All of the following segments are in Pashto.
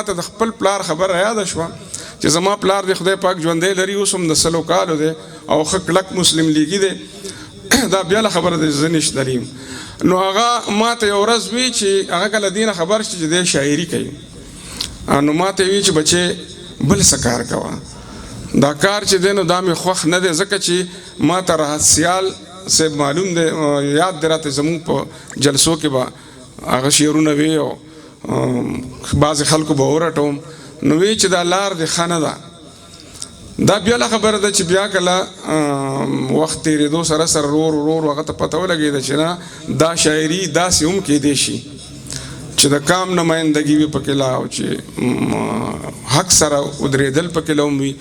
ته د خپل پلار خبر یاد شوه چې زما پلار د خدای پاک ژوندی لري، اوس هم د 100 کالو دی او ښه کلک مسلم لیګي دی. دا بیا خبره د زه نشته لریم. نو هغه ما ته یو ورځ وی چې هغه کله دینه خبر شي چې دی شاعري کوي، نو ما ته وی چې بچې بل څه کار کوه، دا کار چې دی نو دا مې خوښ نه دی، ځکه چې ما ته راحت سیال صاحب معلوم دی، یاد دی راته زمونږ په جلسو کې به هغه شعرونه وی او بعضې خلکو به ورټوم، نو وی چې دا لار دې ښه نه ده. دا بیا خبره ده چې بیا کله وخت تېرېدو سره سره ورور هغه ته پته ولګېده چې نه دا شاعري داسې هم کېدی شي چې د کام نمایندګي وي پکې لا، او چې حق سره ودرېدل پکې لا هم وي.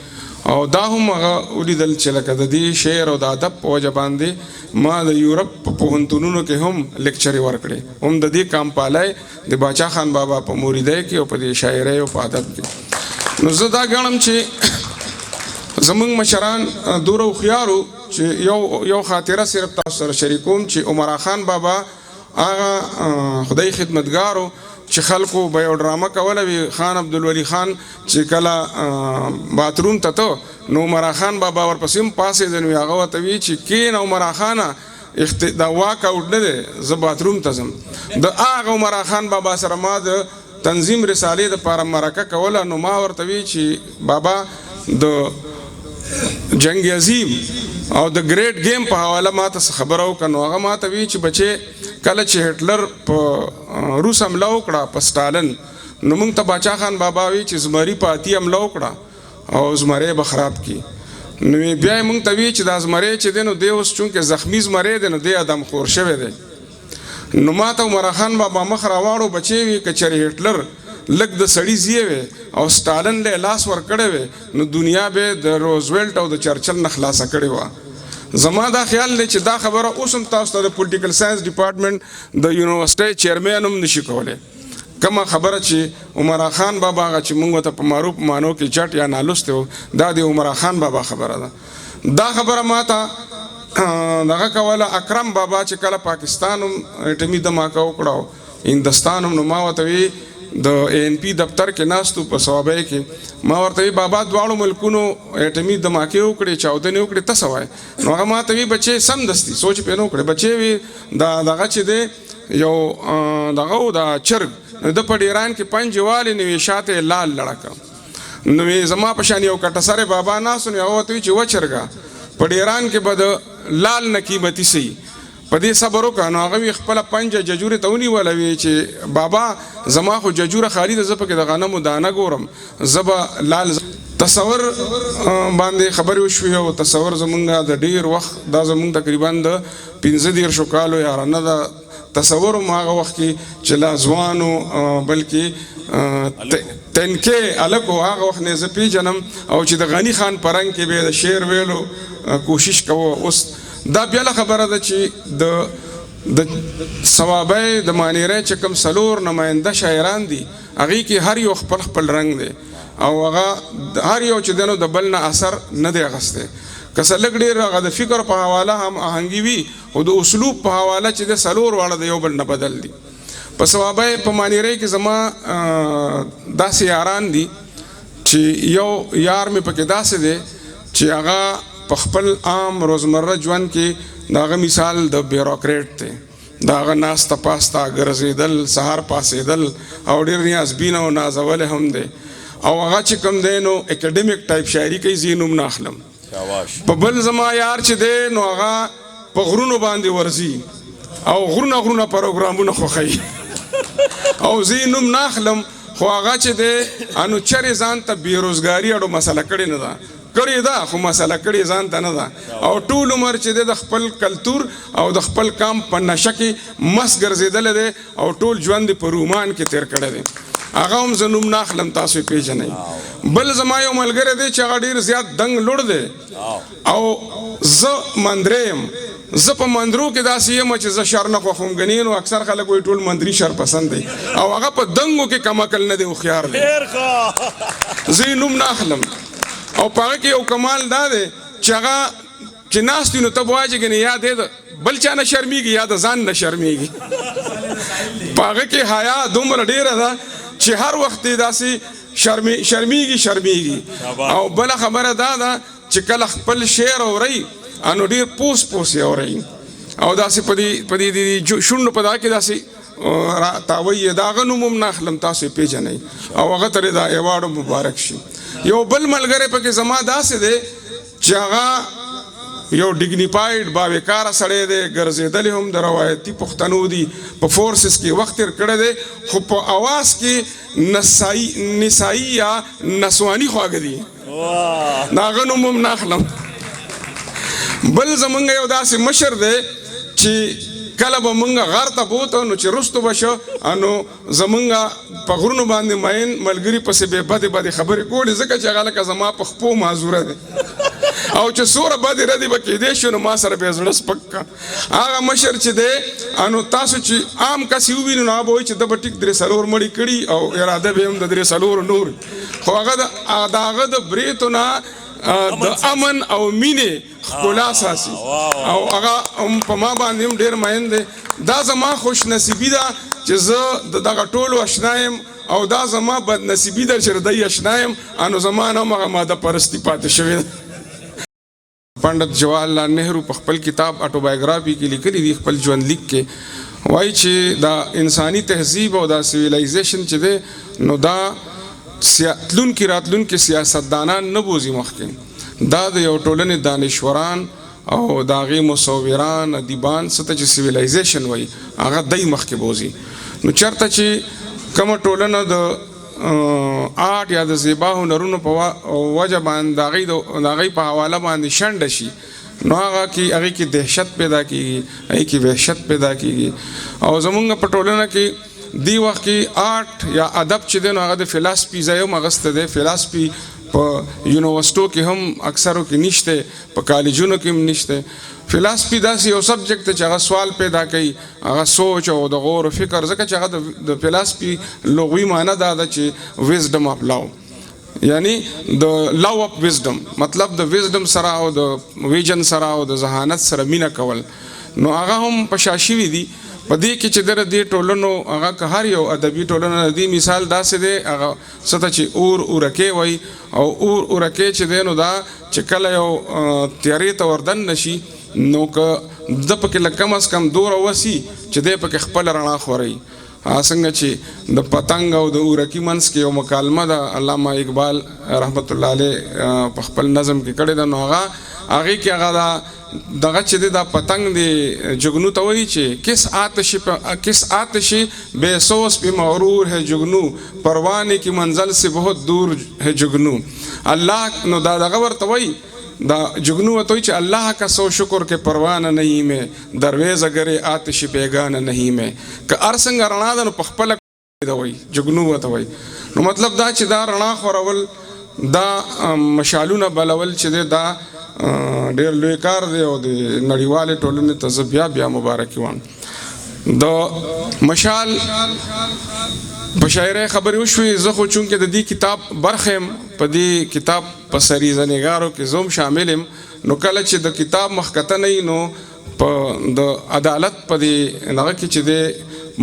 او دا هم هغه ولیدل چې لکه د دې شعر او د ادب په وجه باندې ما د یورپ په پوهنتونونو کې هم لیکچرې ورکړې، هم د دې کام پالی د باچا خان بابا په موریدۍ کې او په دې شاعرۍ او په ادب کې. نو زه دا ګڼم چې زمونږ مشران دوره هوښیارو چې یو خاطره صرف تاسو سره شریکوم چې عمرا خان بابا هغه خدای خدمتګارو چې خلکو به یو ډرامه کوله وي، خان عبدالولي خان چې کله باتروم ته ته نو عمرا خان بابا ورپسې هم پاسېده، نو هغه ورته وي چې کېنه عمرا خانه دا واک آوټ نه دی، زه باتروم ته ځم. د هغه عمرا خان بابا سره ما د تنظیم رسالې دپاره مرکه کوله، نو ما ورته وی چې بابا د جنگ عظیم او د ګریټ گیم په حواله ما ته خبره وکړه. نو هغه ما ته وی چې بچې کله چې هټلر په روس حمله وکړه په سټالن، نو موږ ته باچا خان بابا وی چې زمري په اتي حمله وکړه او زمری به خراب کړي. نو بیا موږ ته وی چې دا زمری چې دی نو دی اوس چونکې زخمی زمری دی نو دی ادم خور شوی دی. نو ما ته عمرا خان بابا مخ راواړو بچې وی که چېرې هټلر لږ د سړي زیه وی او سټالن له لاس ورکړی وی نو دنیا به د روزویلټ او د چرچل نه خلاصه کړې وه. زما دا خیال دی چې دا خبره اوس هم تاسو ته د پولیټیکل ساینس ډپارټمنټ د یونیورسټۍ چیرمین هم نشي کولی. کومه خبره چې عمرا خان بابا هغه چې موږ ته په معروف معنو کې چټ یا نالوستی و، دا د عمرا خان بابا خبره ده. دا خبره ما ته دغه کوله اکرم بابا چې کله پاکستان هم اټمي دماکه وکړه هندوستان هم، نو ما ورته وی د ANP دفتر کې ناستو په صوابۍ کې ما ورته وی بابا دواړو ملکونو اټمي دماکې وکړې چاودنې وکړې ته څه وایې؟ نو هغه ما ته وی بچې سمدستي سوچ پې نه وکړې، بچې وی دا دغه چې دی یو دغه و دا چرګ د په ډیران کې پنجې والې نو یې شاته یې لال لړکه، نو یې زما په شان یو کټه سری بابا ناست نو هغه ورته وی چې وچرګه په ډیران کې به د لال نه قیمتي سي په دې صبر وکړه. نو هغه وی خپله پنجه ججورې ته ونیوله وی چې بابا زما خو ججوره خالي ده، زه پکې د غنمو دانه ګورم، زه به لال تصور باندې خبرې وشوې او تصور زمونږ د ډېر وخت دا زمونږ تقریبا د 15 کالو یارانه ده تصور هم هغه وخت کې چې لا ځوانو بلکې تنکې هلکو هغه وخت نه زه پیژنم او چې د غني خان په رنګ کې به د شعر ویلو کوشش کوو. اوس دا بیا خبره ده چې د صوابۍ د مانیرۍ چې کوم څلور نماینده شاعران دي هغې کې هر یو خپل خپل رنګ دی او هغه هر یو چې دی نو د بل نه اثر نه دی اخیستی. که څه لږ ډېر هغه د فکر په حواله هم آهنګي وي خو د اسلوب په حواله چې د څلور واړه د یو بل نه بدل دي. په صوابۍ په مانیرۍ کې زما داسې یاران دي چې یو یار مې پکې داسې دی چې هغه په خپل عام روزمره ژوند کې د هغه مثال د بیوروکریټ دی، د هغه ناسته پاسته ګرځېدل سهار پاسېدل او ډېر نیازبین او نازولی هم دی او هغه چې کوم دی نو اکیډمیک ټایپ شاعري کوي، زه یې نوم نه اخلم. په بل زما یار چې دی نو هغه په غرونو باندې ورځي او غرونه پروګرامونه خوښوي او زه یې نوم نه اخلم، خو هغه چې دی انو چرې ځان ته بېروزګاري اړو مسله کړې نه ده، کړې ده خو مسله کړې ځان ته نه ده. او ټول عمر چې دی د خپل کلتور او د خپل کام په نشه کې مست ګرځېدلی دی او ټول ژوند یې په رومان کې تېر کړی دی، هغه هم زه نوم نه اخلم، تاسو یې پېژنئ. بل زما یو ملګری دی چې هغه ډېر زیات دنګ لوړ دی او زه مندری یم. زه په مندرو کې داسې یم چې زه شر نه خوښوم، ګنې نو اکثر خلک وایي ټول مندري شر پسند دی او هغه په دنګو کې کم عقل نه دی، هوښیار دی، زه یې نوم نه اخلم. او په هغه کې یو کمال دا دی چې هغه چې ناست وي نو ته به وایې چې ګنې یا دی د بل چا نه شرمېږي یا د ځان نه شرمېږي. په هغه کې حیا دومره ډېره ده چې هر وخت داسې شرمیږي. او بله خبره دا ده چې کله خپل شعر اورئ نو ډېر پوس یې اورئ او داسې په دې شونډو په دا کې داسې تاوی د هغه نوم هم نه اخلم، تاسو یې پیژنئ او هغه ته دا ایوارډ مبارک شي. یو بل ملګری پکې زما داسې دی چې هغه یو ډیګنیفایډ باوقاره سړی دی، ګرځېدلی هم د روایتي پښتنو دي، په فورسز کې وخت تېر کړی دی، خو په اواز کې نسایي یا نسواني خواږه دي، د هغه نوم هم نه اخلم. بل زمونږ یو داسې مشر دی چې کله به مونږ غر ته بوته نو چې رستو به شو نو زمونږ په غرونو باندې مین ملګري پسې بې بدې خبرې کولې، ځکه چې هغه لکه زما په خپو معذوره دی او چې څومره بدې ردې به کېدی شو نو ما سره به یې زړه سپک کړه. هغه مشر چې دی نو تاسو چې عام کس یې ووینو نو هغه به وایي چې ده به ټیک 3 مړي کړي او اراده به هم د 3 نور، خو هغه د هغه د بریتو نه د امن او مینې ښکلا ساسي او هغه په ما باندې هم ډېر مین دی. دا زما خوش نصیبي ده چې زه د دغه ټولو اشنا یم او دا زما بد نصیبي ده چې د دوی اشنا یم، نو زما نه هم هغه ماده پرستي پاتې شوې ده. پنډت جواهرلال نهرو په خپل کتاب اټوبایوګرافي کې لیکلي دي، خپل ژوند لیک کې وایي چې دا انساني تهذیب او دا سیویلایزیشن چې دی نو دا تلونکي راتلونکي سیاستدانان نه بوځي مخکې، دا د یو ټولنې دانشوران او د هغې مصوران ادیبان څه ته چې سیویلایزیشن وایي هغه دی مخکې بوځي. نو چېرته چې کومه ټولنه د آرټ یا د زیبا هنرونو په وجه باندې د هغې په حواله باندې شنډه شي نو هغې کې دهشت پیدا کېږي، هغې کې وحشت پیدا کېږي. او زمونږ په ټولنه کې دی وخت کې آرټ یا ادب چې دی نو هغه د فلاسفي ځای هم اخیستی دی. فلاسفي په یونیورسټو کې هم اکثرو کې نشته، په کالجونو کې هم نشته. فلاسفي داسې یو سبجیکټ دی چې هغه سوال پیدا کوي، هغه سوچ او د غور و فکر، ځکه چې هغه د فلاسفي لغوي معنی دا ده چې ویزډم اف لو، یعنی د لو اف ویزډم، مطلب د ویزډم سره او د ویژن سره او د ذهانت سره مینه کول. نو هغه هم په شا شوي دي په دې کې چې دې ټولنو هغه که هر یو ادبي ټولنه د دې مثال داسې دی هغه څه ته چې اورکې وایي او اورکې چې دی نو دا چې کله یو تیارې ته وردن نشي نو که د پکې لږ کم از کم دوره وسي چې دی پکې خپله رڼا خوروي. څنګه چې د پتنګ او د اورکي منځ کې یو مکالمه ده علامه اقبال رحمت الله علیه په خپل نظم کې کړې ده، نو هغې کې هغه دغه چې دی دا پتنګ دی جگنو ته وایي چې کس آتش بے سوس پہ مغرور ہے جگنو، پروانے کی منزل سے بہت دور ہے جگنو. الله نو دا دغه ورته وایي دا جگنو ورته وایي چې الله کا سو شکر کے پروانه نہیں میں درویز اگر آتش بیگانه نہیں میں، که هر څنګه رڼا ده نو په خپله وایي جگنو ورته وایي. نو مطلب دا چې دا رڼا خورول، دا مشالونه بلول چې دی دا ډېر لوی کار دی او د نړیوالې ټولنې ته زه بیا مبارکي وایم. د مشال په شاعرۍ خبرې وشوې، زه خو چونکې د دې کتاب برخه یم، په دې کتاب په سریزه نګارو کې زه هم شامل یم، نو کله چې د کتاب مخکته نه وي نو په د عدالت په دې هغه کې چې دی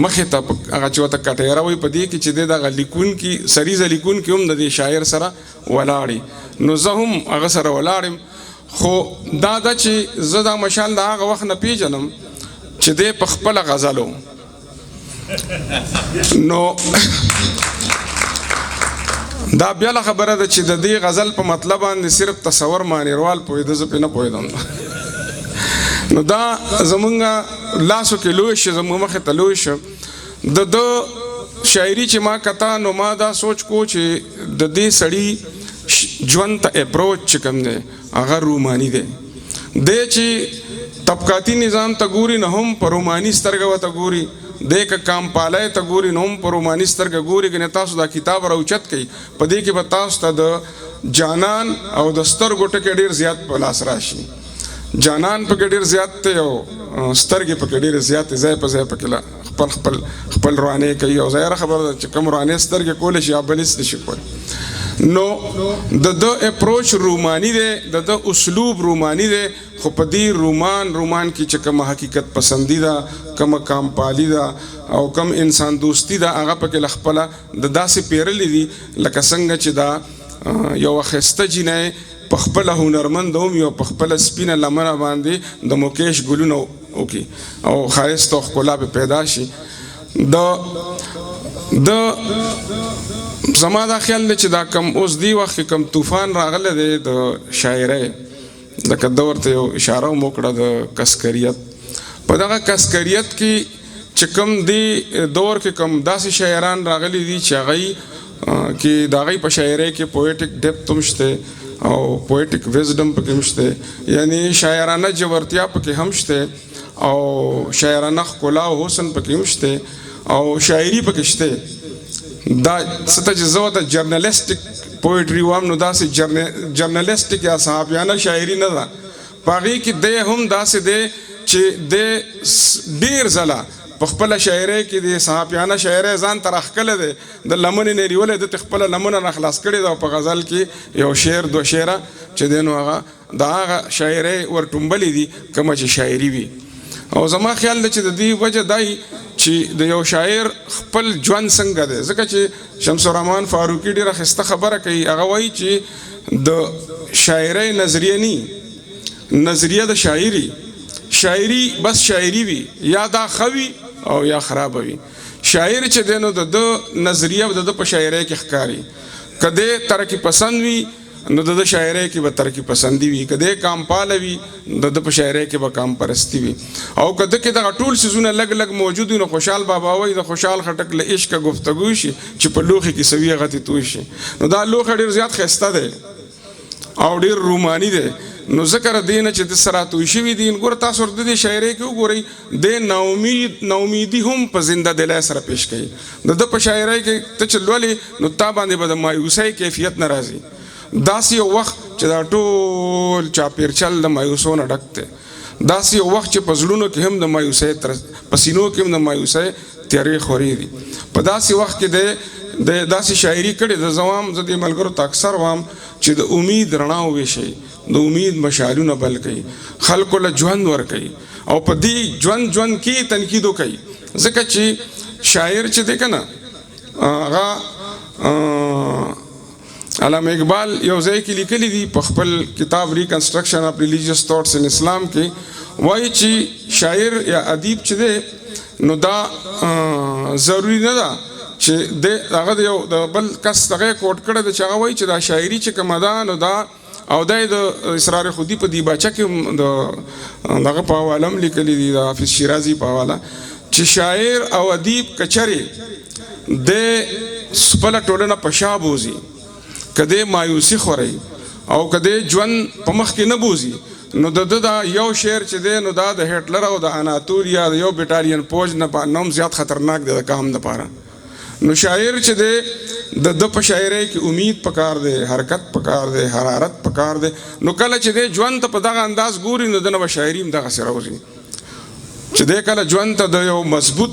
مخې ته هغه چې ورته کټیره وایي په دې کې چې دی دغه لیکونکي سریزه لیکونکي هم د دې شاعر سره ولاړ، نو زه هم هغه سره ولاړ یم. خو دا ده چې زه دا مشال د هغه وخت نه پیژنم چې دی په خپله غزلو نو دا بیا خبره ده چې د دې غزل په مطلب باندې صرف تصور مانیروال پوهېده، زه پرې نه پوهېدم. نو دا زمونږ لاسو کې لوی شي، زمونږ مخې ته لوی شي. د شاعري چې ما کته نو ما دا سوچ کو چې د دې سړي ژوند ته اپروچ چې کوم دی هغه روماني دی چې طبقاتي نظام ته ګوري نو هم په روماني سترګه ورته ګوري، دی که کام پالای ته ګوري نو هم په روماني سترګه ګوري. کنې تاسو دا کتاب راوچت کوي په دې کې به تاسو ته د جانان او د سترګو ټکي ډېر زیات په لاس راشي. جانان پکې ډېر زیات دی او سترګې پکې ډېرې زیاتې، ځای په ځای پکې خپل روانې کوي. او ظاهره خبره ده چې کوم روانې سترګې کولی شي یا بل هېڅ نشي کولی. نو د اپروچ رومانی دی، د اسلوب رومانی دی، خو په دې رومان کې چې کومه حقیقت پسندي ده، کومه کام پالي ده او کوم انسان دوستی ده، هغه پکې له خپله د داسې پیرلې دي لکه څنګه چې دا یو ښایسته جینۍ په خپله هنرمند هم یو په خپله سپینه لمنه باندې د موکیش ګلونه وکړي او ښایست او ښکلا به پیدا شي. زما دا خیال دی چې دا کم اوس دی وخت کې کم طوفان راغلی دی د شاعرۍ، لکه ده ورته یو اشاره هم وکړه د کسکریت. په دغه کسکریت کې چې کم دی دور کې کم داسې شاعران راغلي دي چې هغوی کې د هغوی په شاعرۍ کې پویټک ډیپت هم شته او پویټک وزډم پکې هم شته، یعنی شاعرانه جوړتیا پکې هم شته او شاعرانه ښکلا او حسن پکې هم شته او شاعري پکې شته. دا څه ته چې زه ورته جرنلسټک پویټري وایم نو داسې جرنلسټک یا صحافیانه شاعري نه ده. په هغې کې دی هم داسې دی چې دی ډېر ځله په خپله شاعرۍ کې د صحافیانه شاعرۍ ځان ته راښکلی دی، د لمنې نه یې نیولی ده، ته خپله لمنه نه خلاص کړې ده او په غزل کې یو شعر دوه شعره چې دی نو هغه د هغه شاعرۍ ورټومبلې دي کومه چې شاعري وي. او زما خیال دی چې د دې وجه دای چې د یو شاعر خپل ژوند څنګه دی، ځکه چې شمس الرحمن فاروقي ډېره ښایسته خبره کوي، هغه وایي چې د شاعرۍ نظریه نی، نظریه د شاعري، شاعري بس شاعري وي، یا دا ښه وي او یا خرابه وي. شاعر چې دی نو د ده نظریه د ده په شاعرۍ کې ښکاري، که دی ترقي پسند وي نو د شاعرۍ کې به ترقي پسندي وي، که دی کام پاله وي د په شاعرۍ کې به کام پرستی وي، او که ده کې دغه ټول څیزونه لږ لږ موجود وي نو خوشحال بابا وایي د خوشحال خټک له عشقه گفتگو شي چې په لوښي کې سوي هغه تې توی شي. نو دا لوښی ډېر زیات ښایسته دی او ډېر روماني دی. نو ذکر دی نه چې د سره توی شوي دي. ګوره تاسو ورته د شاعرۍ کې وګورئ دی ناامیدي هم په زنده دلی سره پیش کوي. د ده په شاعرۍ کې ته چې لولې نو تا باندې به د مایوسۍ کیفیت نه راځي. داسې یو وخت چې دا ټول چاپیرچل د مایوسو نه ډک دی، داسې یو وخت چې په زړونو کې هم د مایوسۍ په سینو کې هم د مایوسۍ تیارې خورې دي. په داسې وخت کې دی داسې شاعري کړې ده. زه وایم، زه دې ملګرو ته اکثر وایم چې د امید رڼا وویشئ، د امید مشعلونه بل کوي، خلکو له ژوند ورکوي او په دې ژوند کې تنقید وکوي. ځکه چې شاعر چې دی که نه هغه علامه اقبال یو ځای کې لیکلی دي په خپل کتاب ریکنسټرکشن اف ریلیجیس تھاټس ان اسلام کې، وایي چې شاعر یا ادیب چې دی نو دا ضروري نه ده چې هغه د یو د بل کس دغه کوټ کړی ده چې هغه وایي چې دا شاعري چې کومه ده نو دا او دا د اسرار خودي په دیباچه کې دغه په حواله هم لیکلي دي د حافظ شیرازي په حواله چې شاعر او ادیب کچرې د خپله ټولنه په شا بوځي، که دی مایوسي خورئ او که دی ژوند په مخ کې نه بوځي نو د ده دا یو شعر چې دی نو دا د هټلر او د اناتولیا د یو بټالین فوج نه هم زیات خطرناک دی د کام دپاره. نو شاعر چې دی د ده په شاعرۍ کې امید پکار دی، حرکت پکار دی، حرارت پکار دی. نو کله چې دی ژوند ته په دغه انداز ګوري نو د نه به شاعري هم دغسې راوځي چې دی کله ژوند ته د یو مضبوط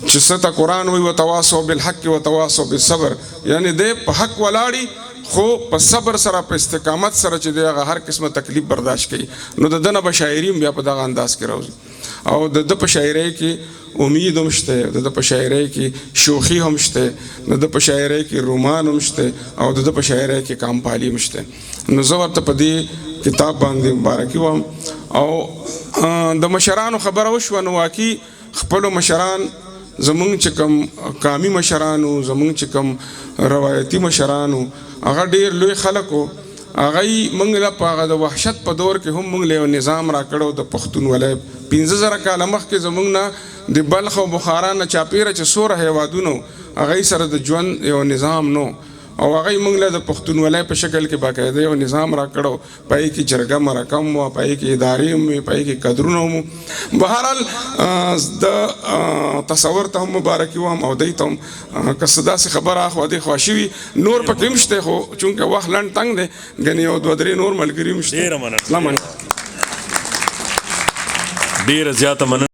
چې څه ته قرآن وایي وتواصوا بالحق وتواصوا بالصبر، یعنی دی په حق ولاړي خو په صبر سره په استقامت سره چې دی هغه هر قسمه تکلیف برداشت کوي نو د ده نه به شاعري هم بیا په دغه انداز کې راوځي. او د ده په شاعرۍ کې امید هم شته، د ده په شاعرۍ کې شوخي هم شته، د ده په شاعرۍ کې رومان هم شته او د ده په شاعرۍ کې کامپالي هم شته. نو زه ورته په دې کتاب باندې مبارکي وایم. او د مشرانو خبره وشوه نو واقعي خپلو مشران زمونږ چې کوم قامي مشرانو، زمونږ چې کوم روایتي مشرانو، هغه ډېر لوی خلک وو. هغوی موږ له په هغه د وحشت په دور کې هم موږ له یو نظام راکړی و د پښتونولۍ. 15,000 کاله مخکې زموږ نه د بلخ او بخارا نه چاپېره چې څوره هیوادونه هغوی سره د ژوند یو نظام نو او هغوی موږ له د پښتونولۍ په شکل کې باقاعده یو نظام راکړو. پای کې جرګه مرکه هم وه، پای کې ادارې هم وې، پای کې قدرونه هم وو. بهرحال د تصور ته هم مبارکي وایم او دوی ته هم که څه داسې خبره اخوا دېخوا شوي نور پکې هم شته، خو چونکې وخت لنډ تنګ دی ګنې یو 2-3 نور ملګري هم شته. ډېره زیاته مننه.